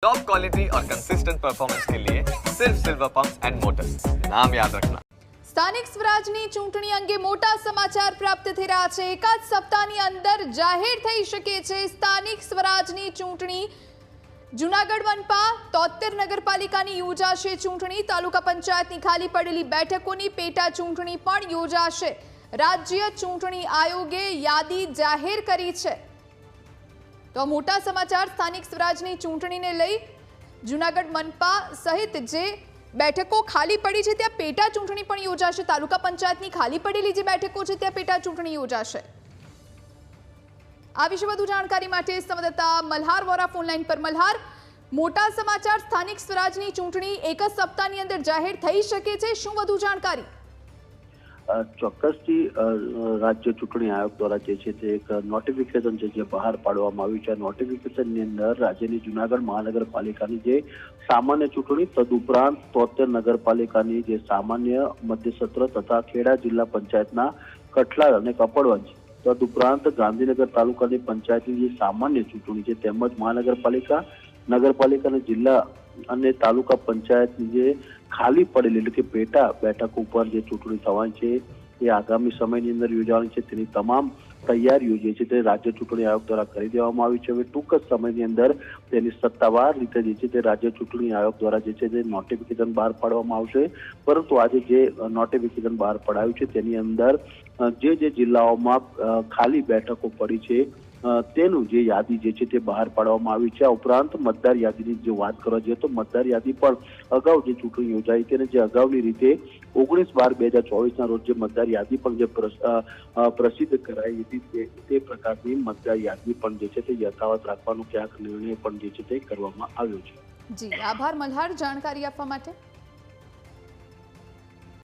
Top quality और consistent performance के लिए सिर्फ सिल्वर पंप्स एंड मोटर्स, नाम याद रखना। સ્થાનિક સ્વરાજની ચૂંટણી અંગે મોટા સમાચાર પ્રાપ્ત થઈ રહ્યા છે। એકાદ સપ્તાહની અંદર જાહેર થઈ શકે છે સ્થાનિક સ્વરાજની ચૂંટણી। જૂનાગઢ મનપા 73 નગરપાલિકાની યોજાશે ચૂંટણી। તાલુકા પંચાયતની ખાલી પડેલી બેઠકોની પેટા ચૂંટણી પણ યોજાશે। રાજ્ય ચૂંટણી આયોગે યાદી જાહેર કરી છે। તો મોટા સમાચાર સ્થાનિક સ્વરાજની ચૂંટણીને લઈ જૂનાગઢ મનપા સહિત જે બેઠકો ખાલી પડી છે ત્યાં પેટા ચૂંટણી પણ યોજાશે। તાલુકા પંચાયતની ખાલી પડેલી જે બેઠકો છે ત્યાં પેટા ચૂંટણી યોજાશે। આ વિશે વધુ જાણકારી માટે સંવાદદાતા મલ્હાર વોરા ફોન લાઈન પર। મલ્હાર, મોટા સમાચાર સ્થાનિક સ્વરાજની ચૂંટણી એક જ સપ્તાહની અંદર જાહેર થઈ શકે છે, શું વધુ જાણકારી? ચોક્કસથી રાજ્ય ચૂંટણી આયોગ દ્વારા જે છે તે એક નોટિફિકેશન છે જે બહાર પાડવામાં આવ્યું છે। નોટિફિકેશનની અંદર રાજ્યની જૂનાગઢ મહાનગરપાલિકાની જે સામાન્ય ચૂંટણી તદુપરાંત 73 નગરપાલિકાની જે સામાન્ય મધ્યસત્ર તથા ખેડા જિલ્લા પંચાયતના કઠલાલ અને કપડવંજ તદુપરાંત ગાંધીનગર તાલુકાની પંચાયતની જે સામાન્ય ચૂંટણી છે તેમજ મહાનગરપાલિકા નગરપાલિકા અને જિલ્લા અને તાલુકા પંચાયતની જે ખાલી પડેલી એટલે કે પેટા બેઠક ઉપર જે ચૂંટણી થવાની છે એ આગામી સમયની અંદર યોજાવાની છે। તેની તમામ તૈયારીઓ જે છે તે રાજ્ય ચૂંટણી આયોગ દ્વારા કરી દેવામાં આવી છે। હવે ટૂંક જ સમયની અંદર તેની સત્તાવાર રીતે જે છે તે રાજ્ય ચૂંટણી આયોગ દ્વારા જે છે તે નોટિફિકેશન બહાર પાડવામાં આવશે। પરંતુ આજે જે નોટિફિકેશન બહાર પડાયું છે તેની અંદર જે જિલ્લાઓમાં ખાલી બેઠકો પડી છે તેનું જે યાદી જે છે તે બહાર પાડવામાં આવી છે। આ ઉપરાંત મતદાર યાદીની જો વાત કરવા જઈએ તો મતદાર યાદી પણ અગાઉ જે ચૂંટણી યોજાઈ હતી અને જે અગાઉની રીતે 19/12/2024 રોજ જે મતદાર યાદી પણ જે પ્રસિદ્ધ કરાઈ હતી તે પ્રકારની મતદાર યાદી પણ જે છે તે યથાવત રાખવાનો ક્યાંક નિર્ણય પણ જે છે તે કરવામાં આવ્યો છે। જી, આભાર મલ્હાર જાણકારી આપવા માટે।